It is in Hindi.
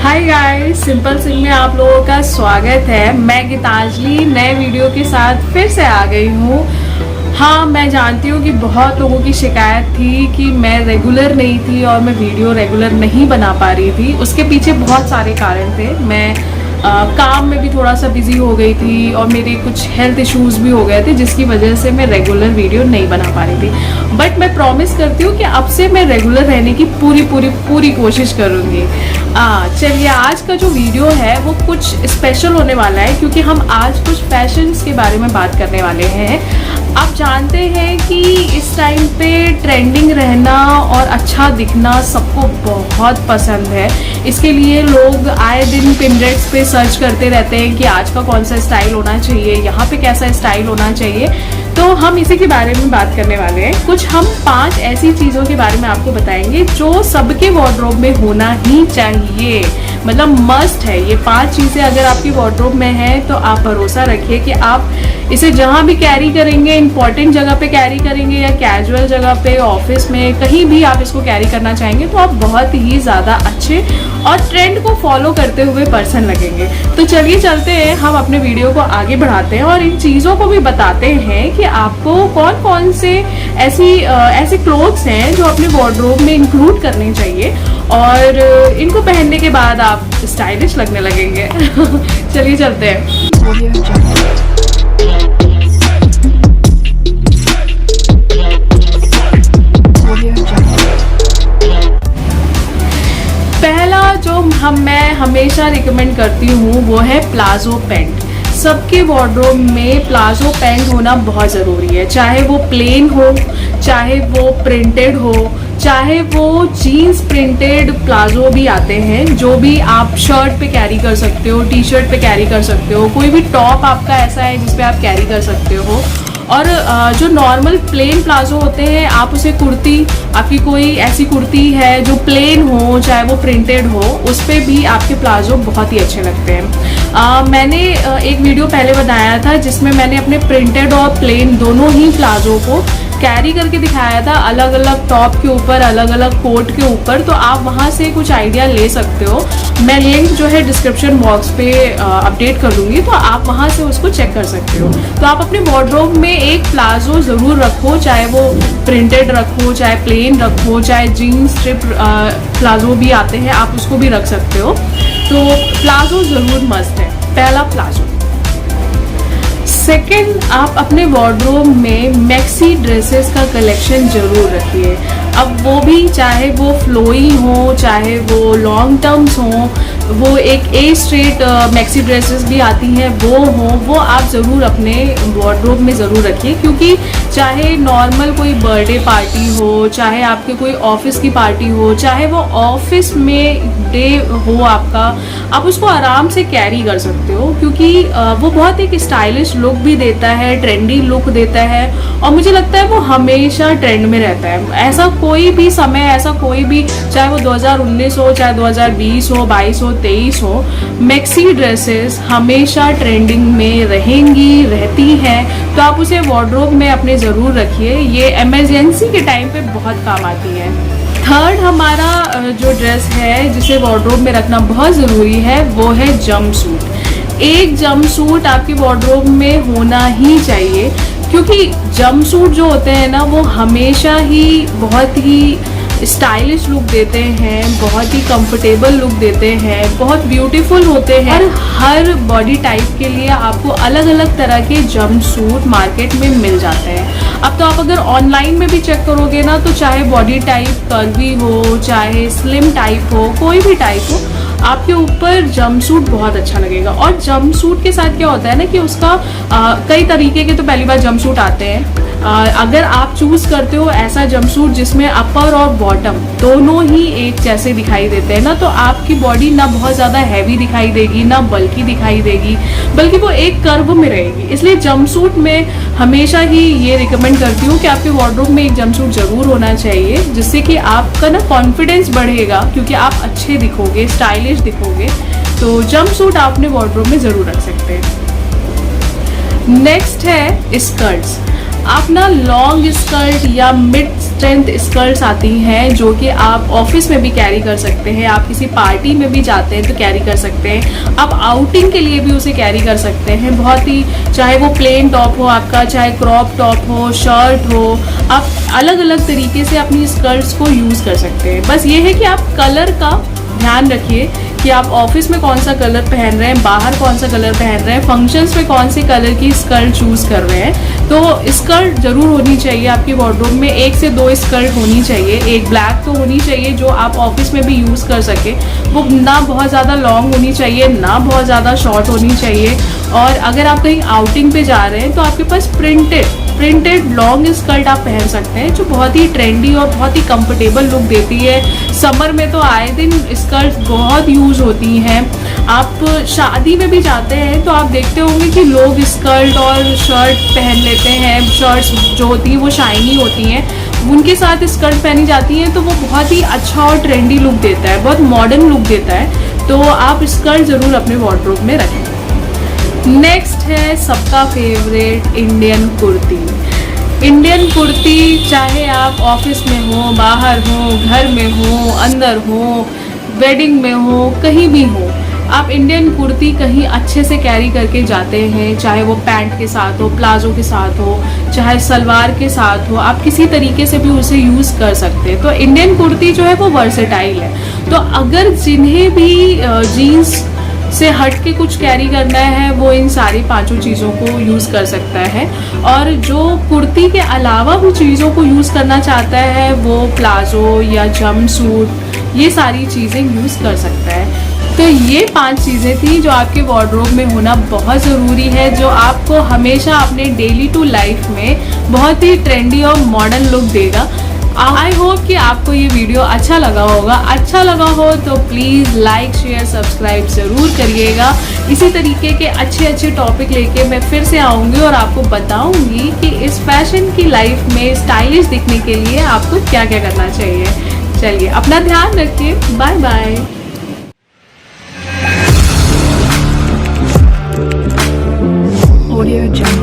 हाय गाइस, सिंपल सिंह में आप लोगों का स्वागत है। मैं गीतांजलि नए वीडियो के साथ फिर से आ गई हूँ। हाँ, मैं जानती हूँ कि बहुत लोगों की शिकायत थी कि मैं रेगुलर नहीं थी और मैं वीडियो रेगुलर नहीं बना पा रही थी। उसके पीछे बहुत सारे कारण थे। मैं काम में भी थोड़ा सा बिजी हो गई थी और मेरे कुछ हेल्थ इश्यूज़ भी हो गए थे, जिसकी वजह से मैं रेगुलर वीडियो नहीं बना पा रही थी। बट मैं प्रॉमिस करती हूँ कि अब से मैं रेगुलर रहने की पूरी कोशिश करूँगी। चलिए, आज का जो वीडियो है वो कुछ स्पेशल होने वाला है, क्योंकि हम आज कुछ फैशंस के बारे में बात करने वाले हैं। आप जानते हैं कि इस टाइम पे ट्रेंडिंग रहना और अच्छा दिखना सबको बहुत पसंद है। इसके लिए लोग आए दिन पिनट्रेस्ट पे सर्च करते रहते हैं कि आज का कौन सा स्टाइल होना चाहिए, यहाँ पे कैसा स्टाइल होना चाहिए। तो हम इसी के बारे में बात करने वाले हैं। कुछ हम 5 ऐसी चीज़ों के बारे में आपको बताएंगे जो सबके वार्डरोब में होना ही चाहिए, मतलब मस्ट है। ये 5 चीज़ें अगर आपकी वार्डरोब में है तो आप भरोसा रखिए कि आप इसे जहाँ भी कैरी करेंगे, इंपॉर्टेंट जगह पे कैरी करेंगे या कैजुअल जगह पे, ऑफिस में, कहीं भी आप इसको कैरी करना चाहेंगे तो आप बहुत ही ज़्यादा अच्छे और ट्रेंड को फॉलो करते हुए पर्सन लगेंगे। तो चलिए चलते हैं, हम अपने वीडियो को आगे बढ़ाते हैं और इन चीज़ों को भी बताते हैं कि आपको कौन कौन से ऐसे क्लोथ्स हैं जो अपने वार्डरोब में इंक्लूड करने चाहिए और इनको पहनने के बाद आप स्टाइलिश लगने लगेंगे। चलिए चलते हैं। पहला जो मैं हमेशा रिकमेंड करती हूँ वो है प्लाजो पैंट। सबके वार्डरोब में प्लाजो पैंट होना बहुत ज़रूरी है, चाहे वो प्लेन हो, चाहे वो प्रिंटेड हो, चाहे वो जीन्स प्रिंटेड प्लाजो भी आते हैं, जो भी आप शर्ट पे कैरी कर सकते हो, टी शर्ट पे कैरी कर सकते हो, कोई भी टॉप आपका ऐसा है जिस पे आप कैरी कर सकते हो। और जो नॉर्मल प्लेन प्लाजो होते हैं, आप उसे कुर्ती, आपकी कोई ऐसी कुर्ती है जो प्लेन हो, चाहे वो प्रिंटेड हो, उस पर भी आपके प्लाजो बहुत ही अच्छे लगते हैं। मैंने एक वीडियो पहले बनाया था जिसमें मैंने अपने प्रिंटेड और प्लेन दोनों ही प्लाजो को कैरी करके दिखाया था, अलग अलग टॉप के ऊपर, अलग अलग कोट के ऊपर। तो आप वहाँ से कुछ आइडिया ले सकते हो। मैं लिंक जो है डिस्क्रिप्शन बॉक्स पे अपडेट कर दूँगी, तो आप वहाँ से उसको चेक कर सकते हो। तो आप अपने वार्डरोब में एक प्लाजो ज़रूर रखो, चाहे वो प्रिंटेड रखो, चाहे प्लेन रखो, चाहे जीन्स स्ट्रिप प्लाजो भी आते हैं, आप उसको भी रख सकते हो। तो प्लाजो ज़रूर मस्ट है, पहला प्लाजो। सेकेंड, आप अपने वार्डरोब में मैक्सी ड्रेसेस का कलेक्शन जरूर रखिए। अब वो भी चाहे वो फ्लोई हो, चाहे वो लॉन्ग टर्म्स हो, वो एक ए स्ट्रेट मैक्सी ड्रेसेस भी आती हैं, वो आप ज़रूर अपने वार्डरोब में ज़रूर रखिए। क्योंकि चाहे नॉर्मल कोई बर्थडे पार्टी हो, चाहे आपके कोई ऑफिस की पार्टी हो, चाहे वो ऑफिस में डे हो आपका, आप उसको आराम से कैरी कर सकते हो, क्योंकि वो बहुत एक स्टाइलिश लुक भी देता है, ट्रेंडी लुक देता है और मुझे लगता है वो हमेशा ट्रेंड में रहता है। ऐसा कोई भी समय, ऐसा कोई भी, चाहे वो 2019 हो, चाहे 2020 हो, 22 हो, 23 हो, मैक्सी ड्रेसेस हमेशा ट्रेंडिंग में रहेंगी, रहती हैं। तो आप उसे वार्डरोब में अपने ज़रूर रखिए, ये इमरजेंसी के टाइम पे बहुत काम आती है। थर्ड, हमारा जो ड्रेस है जिसे वार्डरोब में रखना बहुत ज़रूरी है वो है जंपसूट। एक जंपसूट आपके वार्डरोब में होना ही चाहिए, क्योंकि जंपसूट जो होते हैं ना, वो हमेशा ही बहुत ही स्टाइलिश लुक देते हैं, बहुत ही कंफर्टेबल लुक देते हैं, बहुत ब्यूटीफुल होते हैं। और हर बॉडी टाइप के लिए आपको अलग अलग तरह के जंपसूट मार्केट में मिल जाते हैं। अब तो आप अगर ऑनलाइन में भी चेक करोगे ना, तो चाहे बॉडी टाइप कर्वी हो, चाहे स्लिम टाइप हो, कोई भी टाइप हो, आपके ऊपर जंपसूट बहुत अच्छा लगेगा। और जंपसूट के साथ क्या होता है ना कि उसका कई तरीके के तो पहली बार जंपसूट आते हैं। अगर आप चूज करते हो ऐसा जंपसूट जिसमें अपर और बॉटम दोनों ही एक जैसे दिखाई देते हैं ना, तो आपकी बॉडी ना बहुत ज़्यादा हैवी दिखाई देगी, ना बल्कि दिखाई देगी, बल्कि वो एक कर्व में रहेगी। इसलिए जंपसूट में हमेशा ही ये रिकमेंड करती हूँ कि आपके वार्डरोब में एक जंपसूट ज़रूर होना चाहिए, जिससे कि आपका ना कॉन्फिडेंस बढ़ेगा, क्योंकि आप अच्छे दिखोगे, स्टाइलिश दिखोगे। तो जंपसूट आप अपने वार्डरोब में ज़रूर रख सकते हैं। नेक्स्ट है स्कर्ट्स। आप ना लॉन्ग स्कर्ट या मिड स्ट्रेंथ स्कर्ट्स आती हैं जो कि आप ऑफिस में भी कैरी कर सकते हैं, आप किसी पार्टी में भी जाते हैं तो कैरी कर सकते हैं, आप आउटिंग के लिए भी उसे कैरी कर सकते हैं। बहुत ही, चाहे वो प्लेन टॉप हो आपका, चाहे क्रॉप टॉप हो, शर्ट हो, आप अलग अलग तरीके से अपनी स्कर्ट्स को यूज़ कर सकते हैं। बस ये है कि आप कलर का ध्यान रखिए कि आप ऑफिस में कौन सा कलर पहन रहे हैं, बाहर कौन सा कलर पहन रहे हैं, फंक्शंस में कौन से कलर की स्कर्ट चूज़ कर रहे हैं। तो स्कर्ट ज़रूर होनी चाहिए आपकी वार्डरोब में, 1 से 2 स्कर्ट होनी चाहिए। एक ब्लैक तो होनी चाहिए जो आप ऑफिस में भी यूज़ कर सके, वो ना बहुत ज़्यादा लॉन्ग होनी चाहिए, ना बहुत ज़्यादा शॉर्ट होनी चाहिए। और अगर आप कहीं आउटिंग पे जा रहे हैं तो आपके पास प्रिंटेड लॉन्ग स्कर्ट आप पहन सकते हैं जो बहुत ही ट्रेंडी और बहुत ही कंफर्टेबल लुक देती है। समर में तो आए दिन स्कर्ट बहुत यूज़ होती हैं। आप शादी में भी जाते हैं तो आप देखते होंगे कि लोग स्कर्ट और शर्ट पहन लेते हैं। शर्ट्स जो होती हैं वो शाइनी होती हैं, उनके साथ स्कर्ट पहनी जाती हैं तो वो बहुत ही अच्छा और ट्रेंडी लुक देता है, बहुत मॉडर्न लुक देता है। तो आप स्कर्ट ज़रूर अपने वार्डरोब में रखें। नेक्स्ट है सबका favourite Indian kurti. Indian kurti, चाहे आप ऑफिस में हो, बाहर हो, घर में हो, अंदर हो, वेडिंग में हो, कहीं भी हो, आप इंडियन कुर्ती कहीं अच्छे से कैरी करके जाते हैं, चाहे वो पैंट के साथ हो, प्लाजो के साथ हो, चाहे सलवार के साथ हो, आप किसी तरीके से भी उसे यूज़ कर सकते हैं। तो इंडियन कुर्ती जो है वो वर्सेटाइल है। तो अगर जिन्हें भी जीन्स से हट के कुछ कैरी करना है वो इन सारी 5 चीज़ों को यूज़ कर सकता है, और जो कुर्ती के अलावा भी चीज़ों को यूज़ करना चाहता है वो प्लाजो या जंपसूट, ये सारी चीज़ें यूज़ कर सकता है। तो ये 5 चीज़ें थी जो आपके वार्डरोब में होना बहुत ज़रूरी है, जो आपको हमेशा अपने डेली टू लाइफ में बहुत ही ट्रेंडी और मॉडर्न लुक देगा। आई होप कि आपको ये वीडियो अच्छा लगा होगा। अच्छा लगा हो तो प्लीज़ लाइक, शेयर, सब्सक्राइब ज़रूर करिएगा। इसी तरीके के अच्छे टॉपिक लेके मैं फिर से आऊँगी और आपको बताऊँगी कि इस फैशन की लाइफ में स्टाइलिश दिखने के लिए आपको क्या क्या करना चाहिए। चलिए, अपना ध्यान रखिए। Bye bye. Audio Jungle.